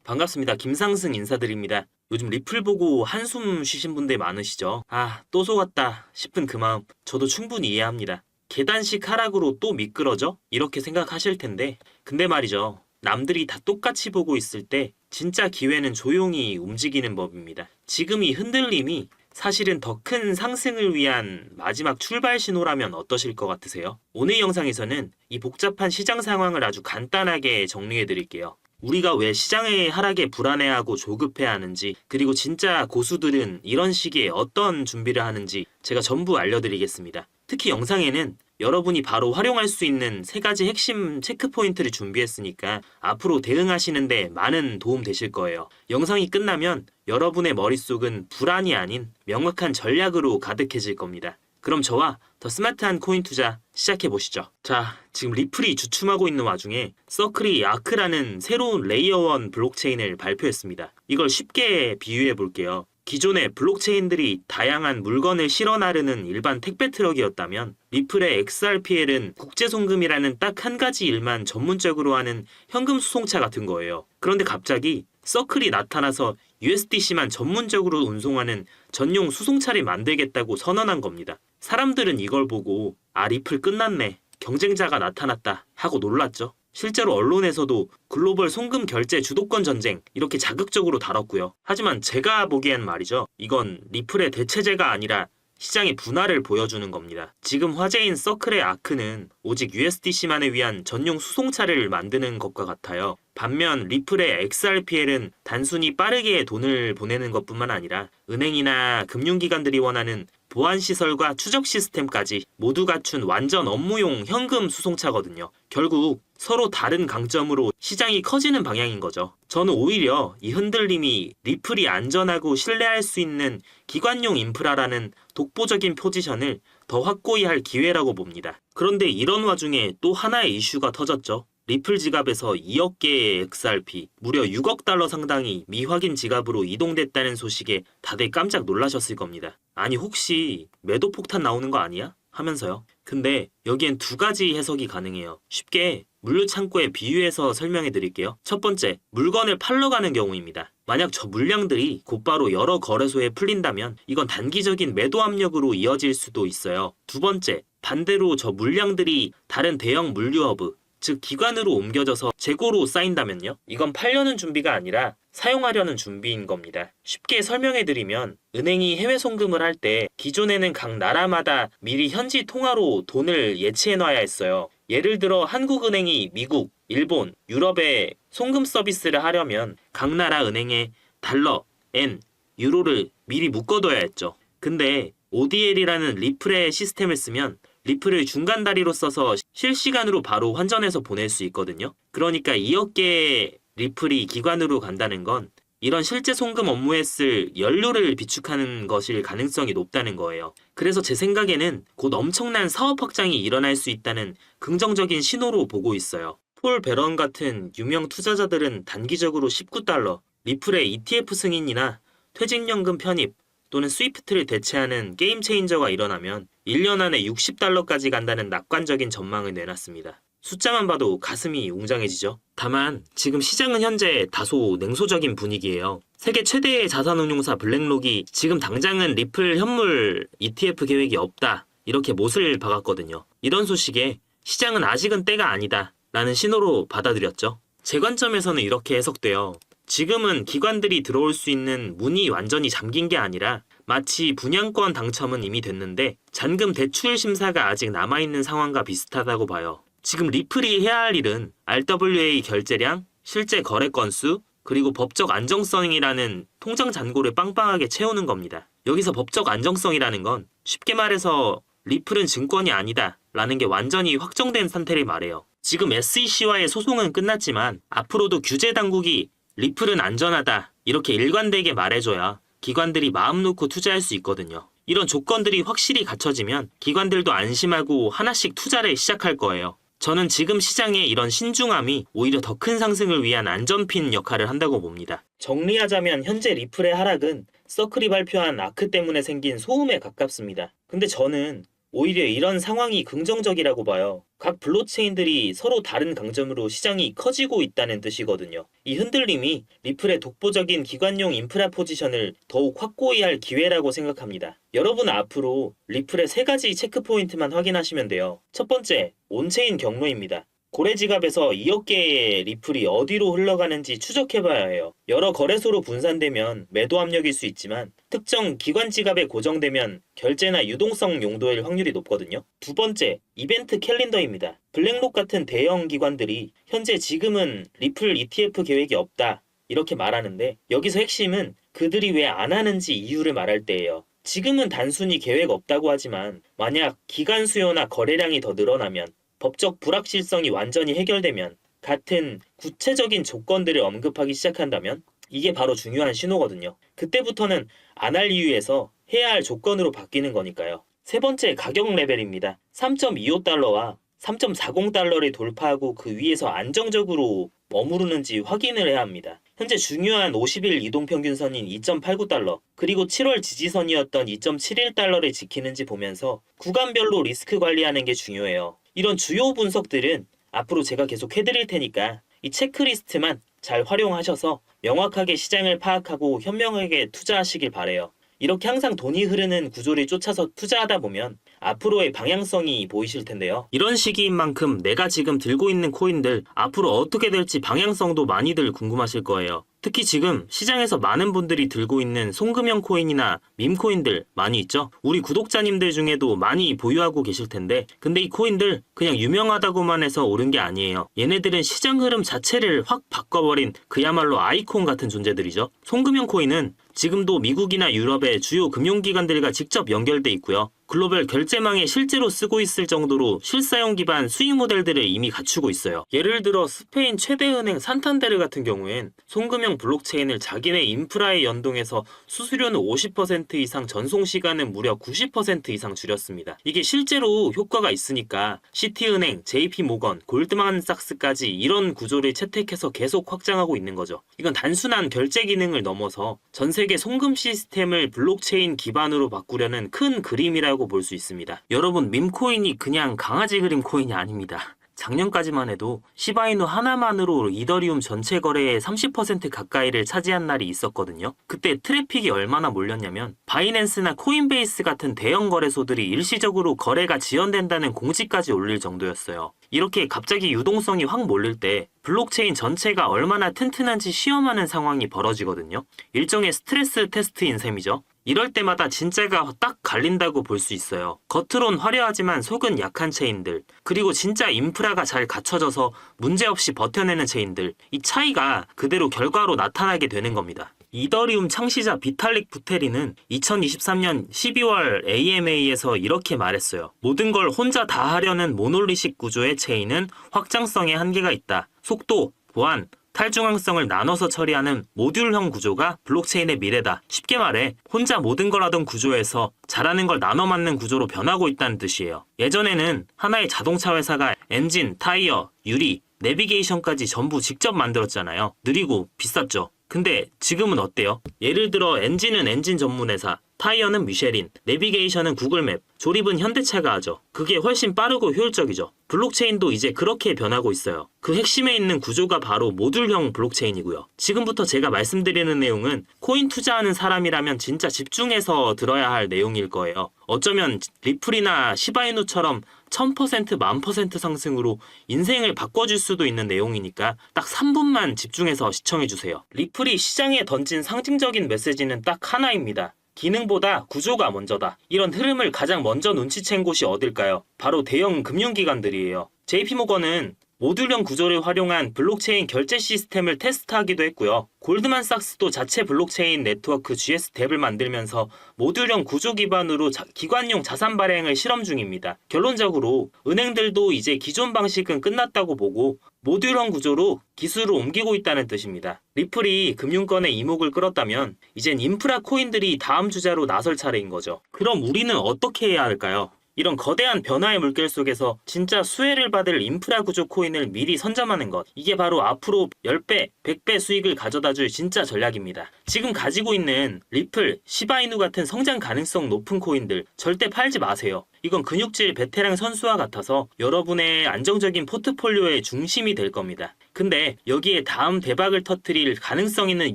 반갑습니다. 김상승 인사드립니다. 요즘 리플 보고 한숨 쉬신 분들 많으시죠? 또 속았다 싶은 그 마음 저도 충분히 이해합니다. 계단식 하락으로 또 미끄러져? 이렇게 생각하실 텐데 근데 말이죠. 남들이 다 똑같이 보고 있을 때 진짜 기회는 조용히 움직이는 법입니다. 지금 이 흔들림이 사실은 더 큰 상승을 위한 마지막 출발 신호라면 어떠실 것 같으세요? 오늘 영상에서는 이 복잡한 시장 상황을 아주 간단하게 정리해 드릴게요. 우리가 왜 시장의 하락에 불안해하고 조급해하는지, 그리고 진짜 고수들은 이런 시기에 어떤 준비를 하는지 제가 전부 알려드리겠습니다. 특히 영상에는 여러분이 바로 활용할 수 있는 3가지 핵심 체크 포인트를 준비했으니까 앞으로 대응하시는데 많은 도움 되실 거예요. 영상이 끝나면 여러분의 머릿속은 불안이 아닌 명확한 전략으로 가득해질 겁니다. 그럼 저와 더 스마트한 코인 투자 시작해보시죠. 자, 지금 리플이 주춤하고 있는 와중에 서클이 아크라는 새로운 레이어 1 블록체인을 발표했습니다. 이걸 쉽게 비유해 볼게요. 기존의 블록체인들이 다양한 물건을 실어 나르는 일반 택배 트럭이었다면 리플의 XRPL은 국제송금이라는 딱 한 가지 일만 전문적으로 하는 현금 수송차 같은 거예요. 그런데 갑자기 서클이 나타나서 USDC만 전문적으로 운송하는 전용 수송차를 만들겠다고 선언한 겁니다. 사람들은 이걸 보고 리플 끝났네, 경쟁자가 나타났다 하고 놀랐죠. 실제로 언론에서도 글로벌 송금 결제 주도권 전쟁 이렇게 자극적으로 다뤘고요. 하지만 제가 보기엔 말이죠. 이건 리플의 대체제가 아니라 시장의 분할을 보여주는 겁니다. 지금 화제인 서클의 아크는 오직 USDC만을 위한 전용 수송차를 만드는 것과 같아요. 반면 리플의 XRPL은 단순히 빠르게 돈을 보내는 것뿐만 아니라 은행이나 금융기관들이 원하는 보안시설과 추적 시스템까지 모두 갖춘 완전 업무용 현금 수송차거든요. 결국 서로 다른 강점으로 시장이 커지는 방향인 거죠. 저는 오히려 이 흔들림이 리플이 안전하고 신뢰할 수 있는 기관용 인프라라는 독보적인 포지션을 더 확고히 할 기회라고 봅니다. 그런데 이런 와중에 또 하나의 이슈가 터졌죠. 리플 지갑에서 2억 개의 XRP, 무려 6억 달러 상당이 미확인 지갑으로 이동됐다는 소식에 다들 깜짝 놀라셨을 겁니다. 아니 혹시 매도 폭탄 나오는 거 아니야? 하면서요. 근데 여기엔 2가지 해석이 가능해요. 쉽게 물류 창고에 비유해서 설명해 드릴게요. 첫 번째, 물건을 팔러 가는 경우입니다. 만약 저 물량들이 곧바로 여러 거래소에 풀린다면 이건 단기적인 매도 압력으로 이어질 수도 있어요. 두 번째, 반대로 저 물량들이 다른 대형 물류허브, 즉 기관으로 옮겨져서 재고로 쌓인다면요? 이건 팔려는 준비가 아니라 사용하려는 준비인 겁니다. 쉽게 설명해드리면 은행이 해외 송금을 할 때 기존에는 각 나라마다 미리 현지 통화로 돈을 예치해놔야 했어요. 예를 들어 한국은행이 미국, 일본, 유럽에 송금 서비스를 하려면 각 나라 은행에 달러, 엔, 유로를 미리 묶어둬야 했죠. 근데 ODL이라는 리플의 시스템을 쓰면 리플을 중간 다리로 써서 실시간으로 바로 환전해서 보낼 수 있거든요. 그러니까 2억 개의 리플이 기관으로 간다는 건 이런 실제 송금 업무에 쓸 연료를 비축하는 것일 가능성이 높다는 거예요. 그래서 제 생각에는 곧 엄청난 사업 확장이 일어날 수 있다는 긍정적인 신호로 보고 있어요. 폴 베런 같은 유명 투자자들은 단기적으로 19달러, 리플의 ETF 승인이나 퇴직연금 편입 또는 스위프트를 대체하는 게임 체인저가 일어나면 1년 안에 60달러까지 간다는 낙관적인 전망을 내놨습니다. 숫자만 봐도 가슴이 웅장해지죠. 다만 지금 시장은 현재 다소 냉소적인 분위기예요. 세계 최대의 자산운용사 블랙록이 지금 당장은 리플 현물 ETF 계획이 없다 이렇게 못을 박았거든요. 이런 소식에 시장은 아직은 때가 아니다 라는 신호로 받아들였죠. 제 관점에서는 이렇게 해석돼요. 지금은 기관들이 들어올 수 있는 문이 완전히 잠긴 게 아니라 마치 분양권 당첨은 이미 됐는데 잔금 대출 심사가 아직 남아있는 상황과 비슷하다고 봐요. 지금 리플이 해야 할 일은 RWA 결제량, 실제 거래 건수, 그리고 법적 안정성이라는 통장 잔고를 빵빵하게 채우는 겁니다. 여기서 법적 안정성이라는 건 쉽게 말해서 리플은 증권이 아니다 라는 게 완전히 확정된 상태를 말해요. 지금 SEC와의 소송은 끝났지만 앞으로도 규제 당국이 리플은 안전하다 이렇게 일관되게 말해줘야 기관들이 마음 놓고 투자할 수 있거든요. 이런 조건들이 확실히 갖춰지면 기관들도 안심하고 하나씩 투자를 시작할 거예요. 저는 지금 시장의 이런 신중함이 오히려 더 큰 상승을 위한 안전핀 역할을 한다고 봅니다. 정리하자면 현재 리플의 하락은 서클이 발표한 아크 때문에 생긴 소음에 가깝습니다. 근데 저는 오히려 이런 상황이 긍정적이라고 봐요. 각 블록체인들이 서로 다른 강점으로 시장이 커지고 있다는 뜻이거든요. 이 흔들림이 리플의 독보적인 기관용 인프라 포지션을 더욱 확고히 할 기회라고 생각합니다. 여러분 앞으로 리플의 3가지 체크포인트만 확인하시면 돼요. 첫 번째, 온체인 경로입니다. 고래 지갑에서 2억 개의 리플이 어디로 흘러가는지 추적해봐야 해요. 여러 거래소로 분산되면 매도 압력일 수 있지만 특정 기관 지갑에 고정되면 결제나 유동성 용도일 확률이 높거든요. 두 번째, 이벤트 캘린더입니다. 블랙록 같은 대형 기관들이 현재 지금은 리플 ETF 계획이 없다 이렇게 말하는데 여기서 핵심은 그들이 왜 안 하는지 이유를 말할 때예요. 지금은 단순히 계획 없다고 하지만 만약 기간 수요나 거래량이 더 늘어나면 법적 불확실성이 완전히 해결되면 같은 구체적인 조건들을 언급하기 시작한다면 이게 바로 중요한 신호거든요. 그때부터는 안 할 이유에서 해야 할 조건으로 바뀌는 거니까요. 세 번째, 가격 레벨입니다. 3.25달러와 3.40달러를 돌파하고 그 위에서 안정적으로 머무르는지 확인을 해야 합니다. 현재 중요한 50일 이동평균선인 2.89달러 그리고 7월 지지선이었던 2.71달러를 지키는지 보면서 구간별로 리스크 관리하는 게 중요해요. 이런 주요 분석들은 앞으로 제가 계속 해드릴 테니까 이 체크리스트만 잘 활용하셔서 명확하게 시장을 파악하고 현명하게 투자하시길 바래요. 이렇게 항상 돈이 흐르는 구조를 쫓아서 투자하다 보면 앞으로의 방향성이 보이실 텐데요. 이런 시기인 만큼 내가 지금 들고 있는 코인들 앞으로 어떻게 될지 방향성도 많이들 궁금하실 거예요. 특히 지금 시장에서 많은 분들이 들고 있는 송금형 코인이나 밈코인들 많이 있죠? 우리 구독자님들 중에도 많이 보유하고 계실 텐데 근데 이 코인들 그냥 유명하다고만 해서 오른 게 아니에요. 얘네들은 시장 흐름 자체를 확 바꿔버린 그야말로 아이콘 같은 존재들이죠. 송금형 코인은 지금도 미국이나 유럽의 주요 금융기관들과 직접 연결돼 있고요. 글로벌 결제망에 실제로 쓰고 있을 정도로 실사용 기반 수익 모델들을 이미 갖추고 있어요. 예를 들어 스페인 최대 은행 산탄데르 같은 경우엔 송금형 블록체인을 자기네 인프라에 연동해서 수수료는 50% 이상, 전송 시간은 무려 90% 이상 줄였습니다. 이게 실제로 효과가 있으니까 시티은행, JP모건, 골드만삭스까지 이런 구조를 채택해서 계속 확장하고 있는 거죠. 이건 단순한 결제 기능을 넘어서 전 세계 송금 시스템을 블록체인 기반으로 바꾸려는 큰 그림이라고 볼 수 있습니다. 여러분, 밈코인이 그냥 강아지 그림 코인이 아닙니다. 작년까지만 해도 시바이누 하나만으로 이더리움 전체 거래의 30% 가까이를 차지한 날이 있었거든요. 그때 트래픽이 얼마나 몰렸냐면 바이낸스나 코인베이스 같은 대형 거래소들이 일시적으로 거래가 지연된다는 공지까지 올릴 정도였어요. 이렇게 갑자기 유동성이 확 몰릴 때 블록체인 전체가 얼마나 튼튼한지 시험하는 상황이 벌어지거든요. 일종의 스트레스 테스트인 셈이죠. 이럴 때마다 진짜가 딱 갈린다고 볼 수 있어요. 겉으론 화려하지만 속은 약한 체인들, 그리고 진짜 인프라가 잘 갖춰져서 문제없이 버텨내는 체인들, 이 차이가 그대로 결과로 나타나게 되는 겁니다. 이더리움 창시자 비탈릭 부테린은 2023년 12월 AMA에서 이렇게 말했어요. 모든 걸 혼자 다 하려는 모놀리식 구조의 체인은 확장성에 한계가 있다. 속도, 보안, 탈중앙성을 나눠서 처리하는 모듈형 구조가 블록체인의 미래다. 쉽게 말해 혼자 모든 걸 하던 구조에서 잘하는 걸 나눠 맞는 구조로 변하고 있다는 뜻이에요. 예전에는 하나의 자동차 회사가 엔진, 타이어, 유리, 내비게이션까지 전부 직접 만들었잖아요. 느리고 비쌌죠. 근데 지금은 어때요? 예를 들어 엔진은 엔진 전문 회사, 타이어는 미쉐린, 내비게이션은 구글맵, 조립은 현대차가 하죠. 그게 훨씬 빠르고 효율적이죠. 블록체인도 이제 그렇게 변하고 있어요. 그 핵심에 있는 구조가 바로 모듈형 블록체인이고요. 지금부터 제가 말씀드리는 내용은 코인 투자하는 사람이라면 진짜 집중해서 들어야 할 내용일 거예요. 어쩌면 리플이나 시바이누처럼 1000% 10,000% 상승으로 인생을 바꿔줄 수도 있는 내용이니까 딱 3분만 집중해서 시청해주세요. 리플이 시장에 던진 상징적인 메시지는 딱 하나입니다. 기능보다 구조가 먼저다. 이런 흐름을 가장 먼저 눈치챈 곳이 어딜까요? 바로 대형 금융기관들이에요. JP모건은 모듈형 구조를 활용한 블록체인 결제 시스템을 테스트하기도 했고요. 골드만삭스도 자체 블록체인 네트워크 GS 덱을 만들면서 모듈형 구조 기반으로 기관용 자산 발행을 실험 중입니다. 결론적으로 은행들도 이제 기존 방식은 끝났다고 보고 모듈형 구조로 기술을 옮기고 있다는 뜻입니다. 리플이 금융권의 이목을 끌었다면 이젠 인프라 코인들이 다음 주자로 나설 차례인 거죠. 그럼 우리는 어떻게 해야 할까요? 이런 거대한 변화의 물결 속에서 진짜 수혜를 받을 인프라 구조 코인을 미리 선점하는 것, 이게 바로 앞으로 10배, 100배 수익을 가져다줄 진짜 전략입니다. 지금 가지고 있는 리플, 시바이누 같은 성장 가능성 높은 코인들 절대 팔지 마세요. 이건 근육질 베테랑 선수와 같아서 여러분의 안정적인 포트폴리오의 중심이 될 겁니다. 근데 여기에 다음 대박을 터뜨릴 가능성 있는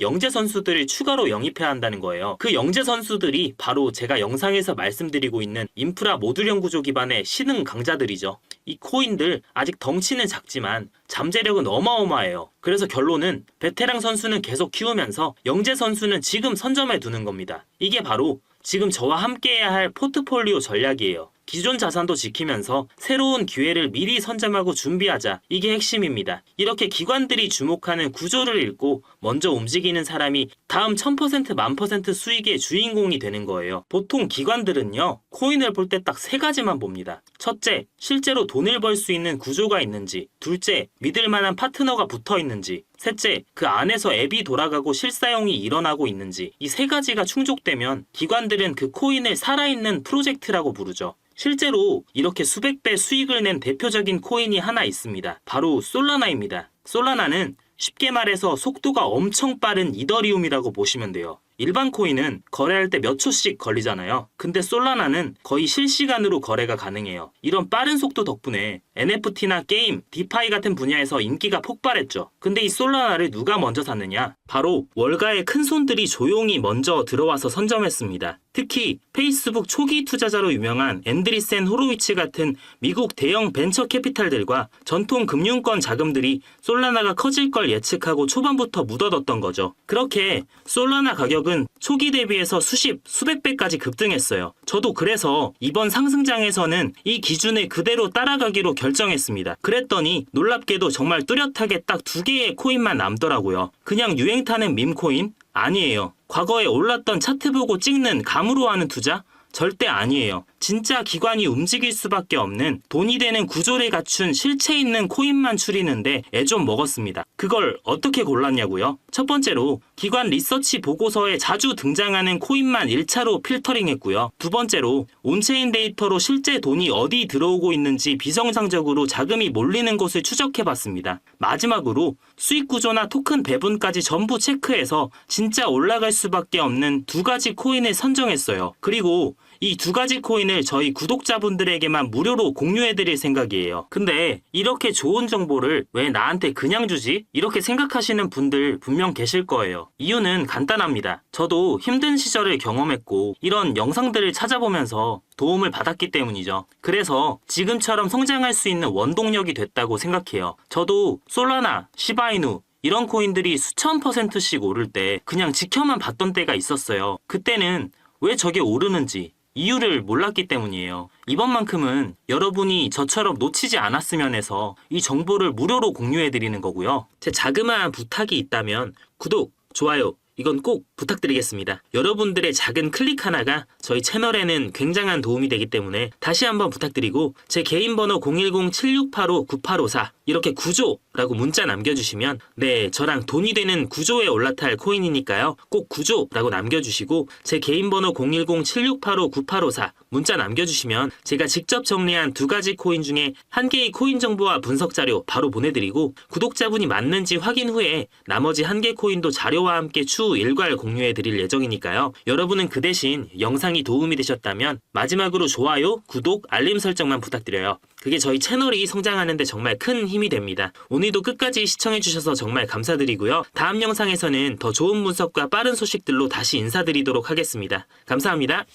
영재 선수들을 추가로 영입해야 한다는 거예요. 그 영재 선수들이 바로 제가 영상에서 말씀드리고 있는 인프라 모듈형 구조 기반의 신흥 강자들이죠. 이 코인들 아직 덩치는 작지만 잠재력은 어마어마해요. 그래서 결론은 베테랑 선수는 계속 키우면서 영재 선수는 지금 선점해 두는 겁니다. 이게 바로 지금 저와 함께해야 할 포트폴리오 전략이에요. 기존 자산도 지키면서 새로운 기회를 미리 선점하고 준비하자. 이게 핵심입니다. 이렇게 기관들이 주목하는 구조를 읽고 먼저 움직이는 사람이 다음 1000% 1000% 수익의 주인공이 되는 거예요. 보통 기관들은요, 코인을 볼 때 딱 세 가지만 봅니다. 첫째, 실제로 돈을 벌 수 있는 구조가 있는지. 둘째, 믿을 만한 파트너가 붙어 있는지. 셋째, 그 안에서 앱이 돌아가고 실사용이 일어나고 있는지. 이 세 가지가 충족되면 기관들은 그 코인을 살아있는 프로젝트라고 부르죠. 실제로 이렇게 수백 배 수익을 낸 대표적인 코인이 하나 있습니다. 바로 솔라나입니다. 솔라나는 쉽게 말해서 속도가 엄청 빠른 이더리움이라고 보시면 돼요. 일반 코인은 거래할 때 몇 초씩 걸리잖아요. 근데 솔라나는 거의 실시간으로 거래가 가능해요. 이런 빠른 속도 덕분에 NFT나 게임, 디파이 같은 분야에서 인기가 폭발했죠. 근데 이 솔라나를 누가 먼저 샀느냐? 바로 월가의 큰 손들이 조용히 먼저 들어와서 선점했습니다. 특히 페이스북 초기 투자자로 유명한 앤드리센 호로위츠 같은 미국 대형 벤처 캐피탈들과 전통 금융권 자금들이 솔라나가 커질 걸 예측하고 초반부터 묻어뒀던 거죠. 그렇게 솔라나 가격은 초기 대비해서 수백 배까지 급등했어요. 저도 그래서 이번 상승장에서는 이 기준을 그대로 따라가기로 결정했습니다. 그랬더니 놀랍게도 정말 뚜렷하게 딱 2개의 코인만 남더라고요. 그냥 유행 타는 밈코인? 아니에요. 과거에 올랐던 차트 보고 찍는 감으로 하는 투자? 절대 아니에요. 진짜 기관이 움직일 수밖에 없는 돈이 되는 구조를 갖춘 실체 있는 코인만 추리는데 애 좀 먹었습니다. 그걸 어떻게 골랐냐고요? 첫 번째로 기관 리서치 보고서에 자주 등장하는 코인만 1차로 필터링했고요. 두 번째로 온체인 데이터로 실제 돈이 어디 들어오고 있는지 비정상적으로 자금이 몰리는 곳을 추적해봤습니다. 마지막으로 수익 구조나 토큰 배분까지 전부 체크해서 진짜 올라갈 수밖에 없는 2가지 코인을 선정했어요. 그리고 이 2가지 코인을 저희 구독자분들에게만 무료로 공유해드릴 생각이에요. 근데 이렇게 좋은 정보를 왜 나한테 그냥 주지? 이렇게 생각하시는 분들 분명 계실 거예요. 이유는 간단합니다. 저도 힘든 시절을 경험했고 이런 영상들을 찾아보면서 도움을 받았기 때문이죠. 그래서 지금처럼 성장할 수 있는 원동력이 됐다고 생각해요. 저도 솔라나, 시바이누 이런 코인들이 수천 %씩 오를 때 그냥 지켜만 봤던 때가 있었어요. 그때는 왜 저게 오르는지 이유를 몰랐기 때문이에요. 이번만큼은 여러분이 저처럼 놓치지 않았으면 해서 이 정보를 무료로 공유해드리는 거고요. 제 자그마한 부탁이 있다면 구독, 좋아요 이건 꼭 부탁드리겠습니다. 여러분들의 작은 클릭 하나가 저희 채널에는 굉장한 도움이 되기 때문에 다시 한번 부탁드리고 제 개인 번호 010-7685-9854 이렇게 구조라고 문자 남겨주시면 네, 저랑 돈이 되는 구조에 올라탈 코인이니까요. 꼭 구조라고 남겨주시고 제 개인 번호 010-7685-9854 문자 남겨주시면 제가 직접 정리한 2가지 코인 중에 1개의 코인 정보와 분석 자료 바로 보내드리고 구독자분이 맞는지 확인 후에 나머지 1개 코인도 자료와 함께 추후 일괄 공유해드릴 예정이니까요. 여러분은 그 대신 영상이 도움이 되셨다면 마지막으로 좋아요, 구독, 알림 설정만 부탁드려요. 그게 저희 채널이 성장하는 데 정말 큰 힘이 됩니다. 오늘도 끝까지 시청해주셔서 정말 감사드리고요. 다음 영상에서는 더 좋은 분석과 빠른 소식들로 다시 인사드리도록 하겠습니다. 감사합니다.